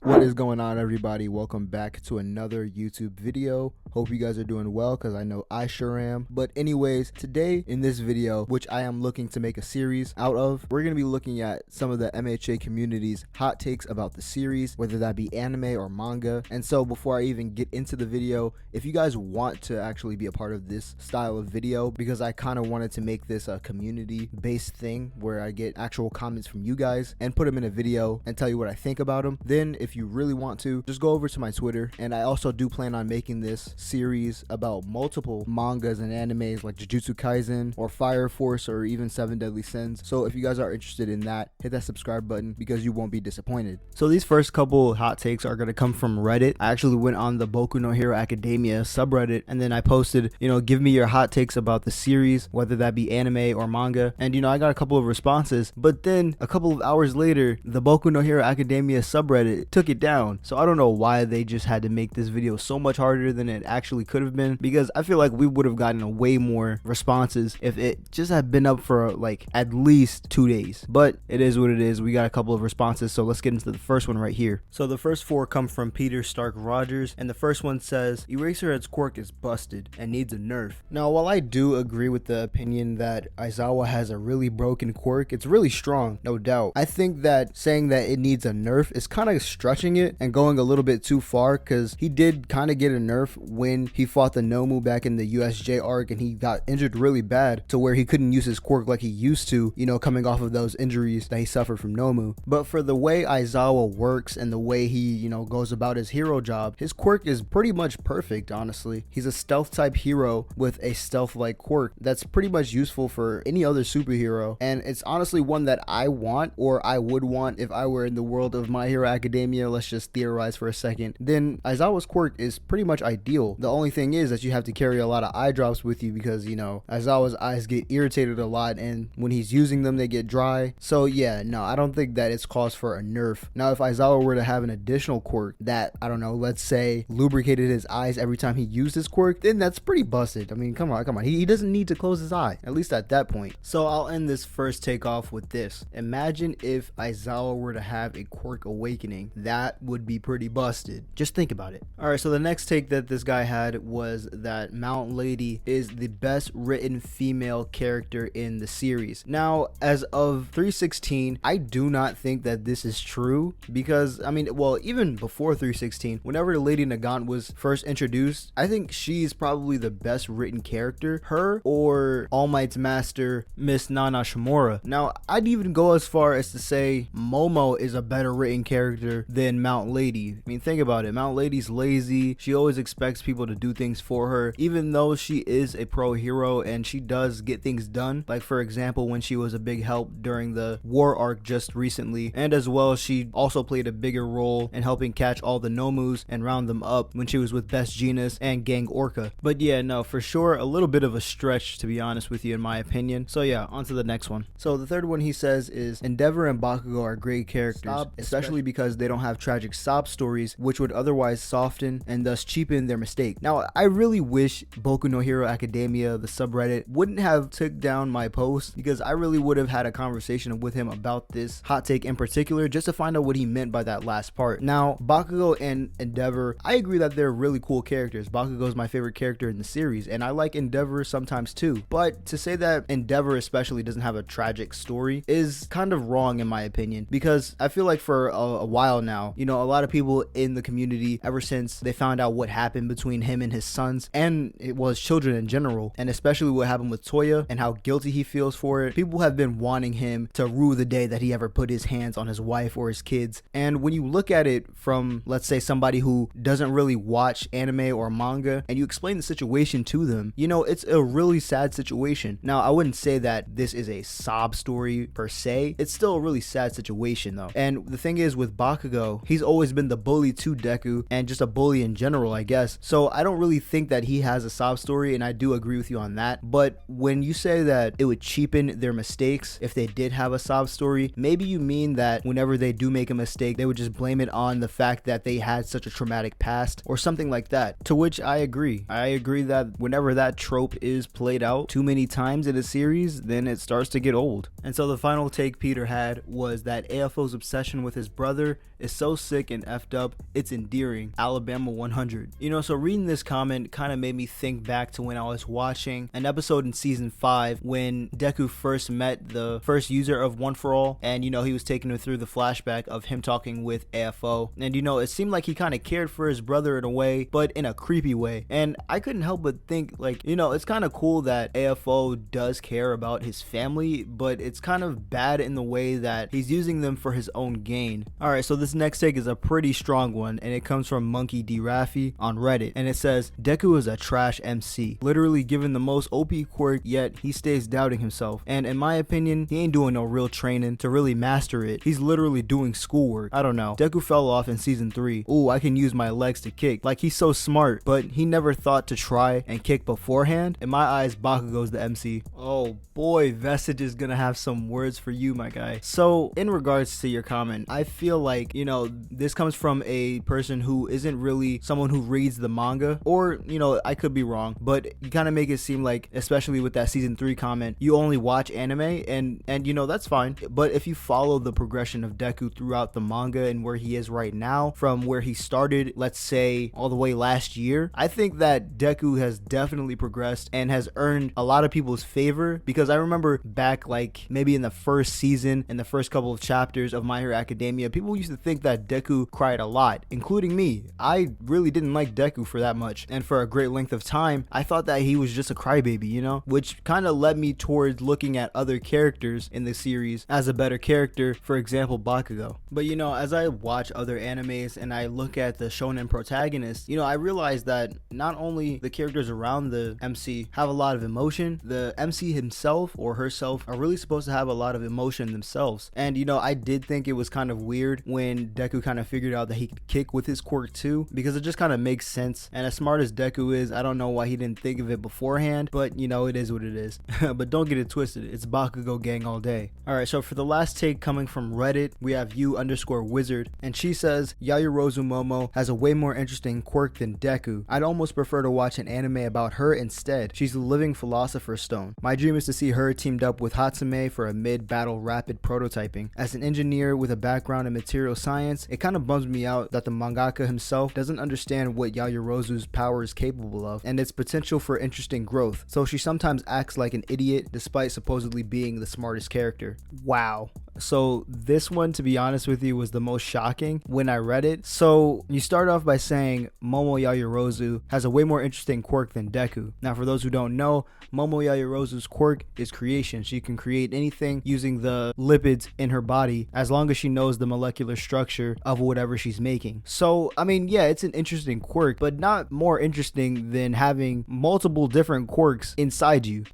What is going on, everybody? Welcome back to another YouTube video. Hope you guys are doing well, because I know I sure am. But anyways, today in this video, which I am looking to make a series out of, we're going to be looking at some of the MHA community's hot takes about the series, whether that be anime or manga. And so before I even get into the video, if you guys want to actually be a part of this style of video, because I kind of wanted to make this a community based thing where I get actual comments from you guys and put them in a video and tell you what I think about them, then if you really want to, just go over to my Twitter. And I also do plan on making this series about multiple mangas and animes like Jujutsu Kaisen or Fire Force or even Seven Deadly Sins. So if you guys are interested in that, hit that subscribe button because you won't be disappointed. So these first couple hot takes are going to come from Reddit. I actually went on the Boku no Hero Academia subreddit and then I posted, give me your hot takes about the series, whether that be anime or manga. And I got a couple of responses, but then a couple of hours later, the Boku no Hero Academia subreddit took it down. So I don't know why they just had to make this video so much harder than it actually could have been, because I feel like we would have gotten way more responses if it just had been up for like at least 2 days. But it is what it is. We got a couple of responses, so let's get into the first one right here. So the first four come from Peter Stark Rogers, and the first one says Eraserhead's quirk is busted and needs a nerf. Now, while I do agree with the opinion that Aizawa has a really broken quirk, it's really strong, no doubt. I think that saying that it needs a nerf is kind of stretching it and going a little bit too far, because he did kind of get a nerf when he fought the Nomu back in the USJ arc, and he got injured really bad to where he couldn't use his quirk like he used to, coming off of those injuries that he suffered from Nomu. But for the way Aizawa works and the way he, goes about his hero job, his quirk is pretty much perfect, honestly. He's a stealth type hero with a stealth like quirk that's pretty much useful for any other superhero, and it's honestly one that I want, or I would want if I were in the world of My Hero Academia. Let's just theorize for a second. Then Aizawa's quirk is pretty much ideal. The only thing is that you have to carry a lot of eye drops with you, because Aizawa's eyes get irritated a lot, and when he's using them they get dry. So yeah, no, I don't think that it's cause for a nerf. Now, if Aizawa were to have an additional quirk that, I don't know, let's say lubricated his eyes every time he used his quirk, then that's pretty busted. I mean, come on. He doesn't need to close his eye, at least at that point. So I'll end this first take off with this. Imagine if Aizawa were to have a quirk awakening. That would be pretty busted. Just think about it. Alright, so the next take that this guy had was that Mount Lady is the best written female character in the series. Now, as of 316, I do not think that this is true, because, even before 316, whenever Lady Nagant was first introduced, I think she's probably the best written character. Her or All Might's master, Miss Nana Shimura. Now, I'd even go as far as to say MOMO is a better written character than Mount Lady. I mean, think about it. Mount Lady's lazy. She always expects people to do things for her, even though she is a pro hero and she does get things done. Like, for example, when she was a big help during the war arc just recently, and as well, she also played a bigger role in helping catch all the Nomus and round them up when she was with Best Jeanist and Gang Orca. But yeah, no, for sure, a little bit of a stretch, to be honest with you, in my opinion. So yeah, on to the next one. So the third one he says is Endeavor and Bakugou are great characters, especially because they don't have tragic sob stories, which would otherwise soften and thus cheapen their mistake. Now, I really wish Boku no Hero Academia, the subreddit, wouldn't have took down my post, because I really would have had a conversation with him about this hot take in particular, just to find out what he meant by that last part. Now, Bakugou and Endeavor, I agree that they're really cool characters. Bakugou is my favorite character in the series, and I like Endeavor sometimes too. But to say that Endeavor especially doesn't have a tragic story is kind of wrong in my opinion, because I feel like for a while now, a lot of people in the community, ever since they found out what happened between him and his sons, and it was children in general, and especially what happened with Toya and how guilty he feels for it, people have been wanting him to rue the day that he ever put his hands on his wife or his kids. And when you look at it from, let's say, somebody who doesn't really watch anime or manga, and you explain the situation to them, it's a really sad situation. Now, I wouldn't say that this is a sob story per se. It's still a really sad situation though. And the thing is with Bakugou, he's always been the bully to Deku and just a bully in general, I guess. So I don't really think that he has a sob story, and I do agree with you on that. But when you say that it would cheapen their mistakes if they did have a sob story, maybe you mean that whenever they do make a mistake, they would just blame it on the fact that they had such a traumatic past or something like that. To which I agree. I agree that whenever that trope is played out too many times in a series, then it starts to get old. And so the final take Peter had was that AFO's obsession with his brother is so sick and effed up, it's endearing. Alabama 100. You know, so reading this comment kind of made me think back to when I was watching an episode in season 5 when Deku first met the first user of One For All, and you know, he was taking him through the flashback of him talking with AFO, and you know, it seemed like he kind of cared for his brother in a way, but in a creepy way. And I couldn't help but think, like, you know, it's kind of cool that AFO does care about his family, but it's kind of bad in the way that he's using them for his own gain. Alright, so this next take is a pretty strong one, and it comes from Monkey D. Raffi on Reddit, and it says, Deku is a trash MC, literally given the most OP quirk, yet he stays doubting himself, and in my opinion, he ain't doing no real training to really master it. He's literally doing schoolwork. I don't know. Deku fell off in season 3. Ooh, I can use my legs to kick. Like, he's so smart, but he never thought to try and kick beforehand. In my eyes, Bakugou's the MC. Oh boy, Vestige is gonna have some words for you, my guy. So, in regards to your comment, I feel like, you know, this comes from a person who isn't really someone who reads the manga, or, you know, I could be wrong, but you kind of make it seem like, especially with that season 3 comment, you only watch anime, and you know, that's fine. But if you follow the progression of Deku throughout the manga and where he is right now, from where he started, let's say all the way last year, I think that Deku has definitely progressed and has earned a lot of people's favor, because I remember back, like, maybe in the first season, in the first couple of chapters of My Hero Academia, people used to think that Deku cried a lot, including me. I really didn't like Deku for that much, and for a great length of time, I thought that he was just a crybaby, you know, which kind of led me towards looking at other characters in the series as a better character, for example, Bakugo. But you know, as I watch other animes and I look at the shonen protagonists, you know, I realize that not only the characters around the MC have a lot of emotion, the MC himself or herself are really supposed to have a lot of emotion themselves. And you know, I did think it was kind of weird when Deku kind of figured out that he could kick with his quirk too, because it just kind of makes sense. And as smart as Deku is, I don't know why he didn't think of it beforehand, but you know, it is what it is. But don't get it twisted, it's Bakugo gang all day. Alright, so for the last take coming from Reddit, we have you_wizard, and she says, Yaoyorozu Momo has a way more interesting quirk than Deku. I'd almost prefer to watch an anime about her instead. She's a living philosopher's stone. My dream is to see her teamed up with Hatsume for a mid-battle rapid prototyping. As an engineer with a background in material science, it kind of bums me out that the mangaka himself doesn't understand what Yaoyorozu's power is capable of and its potential for interesting growth, so she sometimes acts like an idiot despite supposedly being the smartest character. Wow. So this one, to be honest with you, was the most shocking when I read it. So you start off by saying Momo Yaoyorozu has a way more interesting quirk than Deku. Now, for those who don't know, Momo Yaoyorozu's quirk is creation. She can create anything using the lipids in her body as long as she knows the molecular structure of whatever she's making. So, I mean, yeah, it's an interesting quirk, but not more interesting than having multiple different quirks inside you.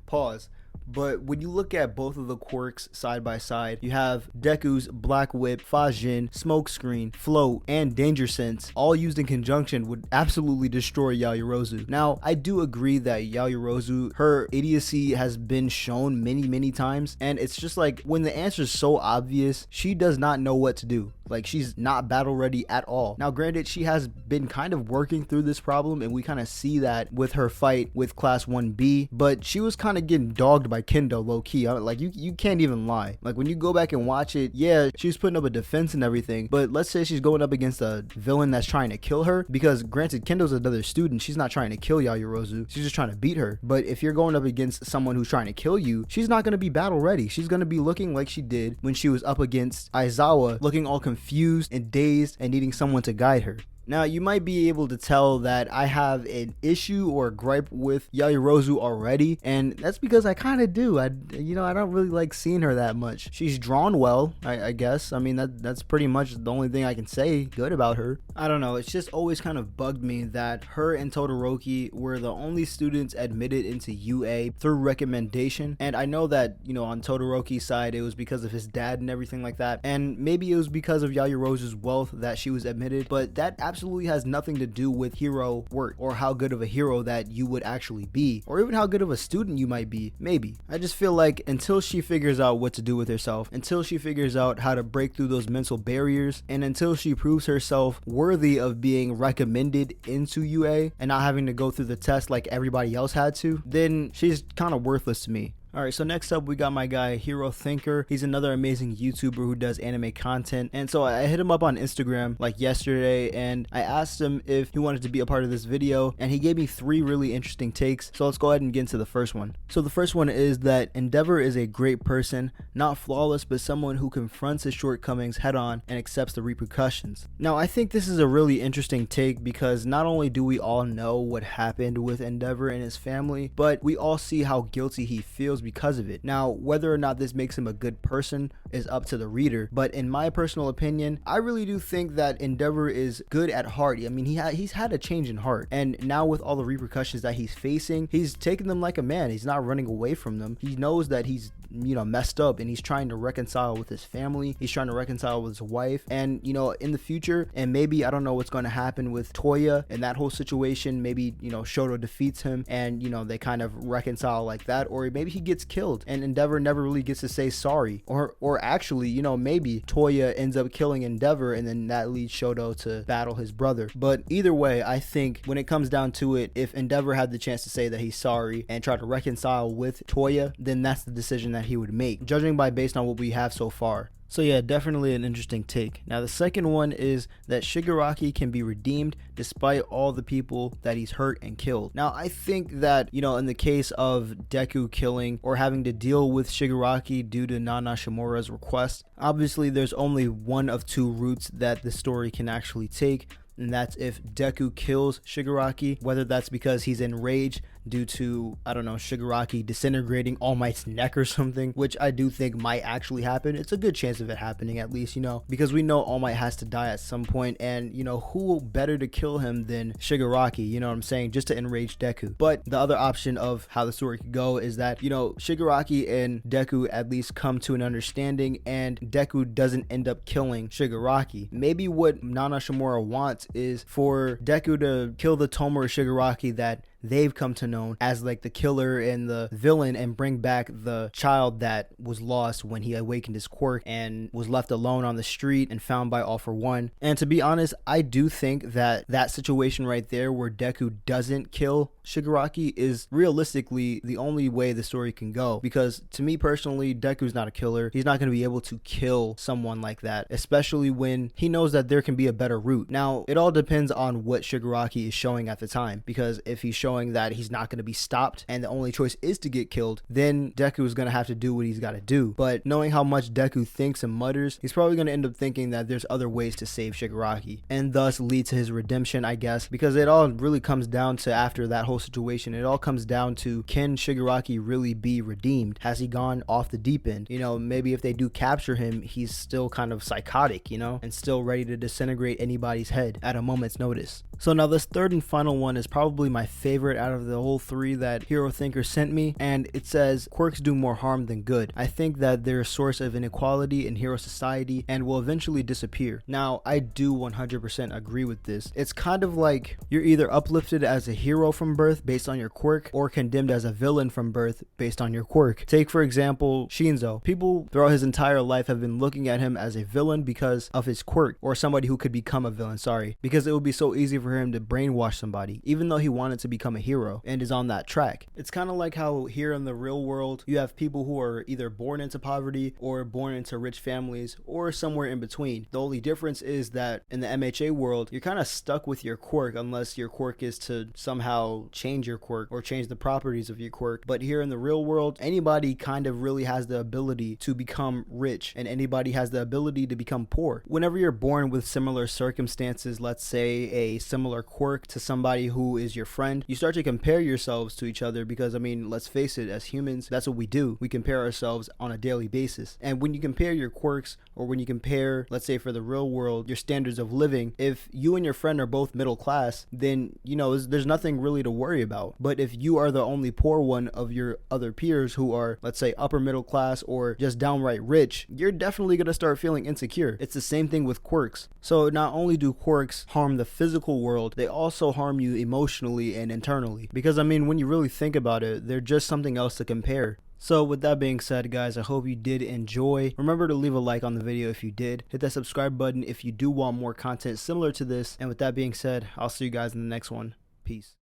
Pause. But when you look at both of the quirks side by side, you have Deku's Black Whip, Fajin, Smokescreen, Float, and Danger Sense, all used in conjunction, would absolutely destroy Yaoyorozu. Now, I do agree that Yaoyorozu, her idiocy has been shown many times, and it's just like, when the answer is so obvious, she does not know what to do. Like, she's not battle ready at all. Now, granted, she has been kind of working through this problem, and we kind of see that with her fight with Class 1B, but she was kind of getting dogged by Kendo low-key. Like, you can't even lie. Like, when you go back and watch it, yeah, she's putting up a defense and everything, but let's say she's going up against a villain that's trying to kill her, because granted, Kendo's another student, she's not trying to kill Yaoyorozu, she's just trying to beat her. But if you're going up against someone who's trying to kill you, she's not going to be battle ready. She's going to be looking like she did when she was up against Aizawa, looking all confused and dazed and needing someone to guide her. Now, you might be able to tell that I have an issue or a gripe with Yaoyorozu already, and that's because I kind of do. I don't really like seeing her that much. She's drawn well, I guess. I mean, that's pretty much the only thing I can say good about her. I don't know, it's just always kind of bugged me that her and Todoroki were the only students admitted into UA through recommendation, and I know that, you know, on Todoroki's side, it was because of his dad and everything like that, and maybe it was because of Yaoyorozu's wealth that she was admitted, but that absolutely has nothing to do with hero work or how good of a hero that you would actually be, or even how good of a student you might be. Maybe. I just feel like until she figures out what to do with herself, until she figures out how to break through those mental barriers, and until she proves herself worthy of being recommended into UA and not having to go through the test like everybody else had to, then she's kind of worthless to me. Alright, so next up we got my guy Hero Thinker. He's another amazing YouTuber who does anime content, and so I hit him up on Instagram like yesterday and I asked him if he wanted to be a part of this video, and he gave me 3 really interesting takes. So let's go ahead and get into the first one. So the first one is that Endeavor is a great person, not flawless, but someone who confronts his shortcomings head on and accepts the repercussions. Now I think this is a really interesting take because not only do we all know what happened with Endeavor and his family, but we all see how guilty he feels because of it. Now, whether or not this makes him a good person is up to the reader, but in my personal opinion, I really do think that Endeavor is good at heart. I mean, he's had a change in heart, and now with all the repercussions that he's facing, he's taking them like a man. He's not running away from them. He knows that he's, you know, messed up, and he's trying to reconcile with his family. He's trying to reconcile with his wife, and you know, in the future, and maybe I don't know what's going to happen with Toya and that whole situation. Maybe, you know, Shoto defeats him and, you know, they kind of reconcile like that, or maybe he gets killed and Endeavor never really gets to say sorry, or actually, you know, maybe Toya ends up killing Endeavor and then that leads Shoto to battle his brother. But either way, I think when it comes down to it, if Endeavor had the chance to say that he's sorry and try to reconcile with Toya, then that's the decision that he would make, judging by based on what we have so far. So yeah, definitely an interesting take. Now the second one is that Shigaraki can be redeemed despite all the people that he's hurt and killed. Now I think that, you know, in the case of Deku killing or having to deal with Shigaraki due to Nana Shimura's request, obviously there's only one of 2 routes that the story can actually take, and that's if Deku kills Shigaraki, whether that's because he's enraged due to, I don't know, Shigaraki disintegrating All Might's neck or something, which I do think might actually happen. It's a good chance of it happening, at least, you know, because we know All Might has to die at some point, and you know, who better to kill him than Shigaraki, you know what I'm saying, just to enrage Deku. But the other option of how the story could go is that, you know, Shigaraki and Deku at least come to an understanding and Deku doesn't end up killing Shigaraki. Maybe what Nana Shimura wants is for Deku to kill the Tomura Shigaraki that they've come to know as like the killer and the villain, and bring back the child that was lost when he awakened his quirk and was left alone on the street and found by All For One. And to be honest, I do think that that situation right there where Deku doesn't kill Shigaraki is realistically the only way the story can go, because to me personally, Deku's not a killer. He's not going to be able to kill someone like that, especially when he knows that there can be a better route. Now it all depends on what Shigaraki is showing at the time, because if he's showing that he's not going to be stopped and the only choice is to get killed, then Deku is going to have to do what he's got to do. But knowing how much Deku thinks and mutters, he's probably going to end up thinking that there's other ways to save Shigaraki, and thus lead to his redemption, I guess, because it all really comes down to, after that whole situation, it all comes down to, can Shigaraki really be redeemed? Has he gone off the deep end? You know, maybe if they do capture him, he's still kind of psychotic, you know, and still ready to disintegrate anybody's head at a moment's notice. So now this third and final one is probably my favorite out of the whole 3 that Hero Thinker sent me, and it says, quirks do more harm than good. I think that they're a source of inequality in hero society and will eventually disappear. Now I do 100% agree with this. It's kind of like you're either uplifted as a hero from birth based on your quirk, or condemned as a villain from birth based on your quirk. Take for example Shinzo. People throughout his entire life have been looking at him as a villain because of his quirk, or somebody who could become a villain, because it would be so easy for him to brainwash somebody, even though he wanted to become a hero and is on that track. It's kind of like how here in the real world you have people who are either born into poverty or born into rich families, or somewhere in between. The only difference is that in the MHA world, you're kind of stuck with your quirk unless your quirk is to somehow change your quirk or change the properties of your quirk. But here in the real world, anybody kind of really has the ability to become rich, and anybody has the ability to become poor. Whenever you're born with similar circumstances, let's say a similar quirk to somebody who is your friend, you start start to compare yourselves to each other because, I mean, let's face it, as humans, that's what we do. We compare ourselves on a daily basis. And when you compare your quirks, or when you compare, let's say for the real world, your standards of living, if you and your friend are both middle class, then, you know, there's nothing really to worry about. But if you are the only poor one of your other peers who are, let's say, upper middle class or just downright rich, you're definitely going to start feeling insecure. It's the same thing with quirks. So not only do quirks harm the physical world, they also harm you emotionally and internally. Because, I mean, when you really think about it, they're just something else to compare. So with that being said, guys, I hope you did enjoy. Remember to leave a like on the video if you did. Hit that subscribe button if you do want more content similar to this. And with that being said, I'll see you guys in the next one. Peace.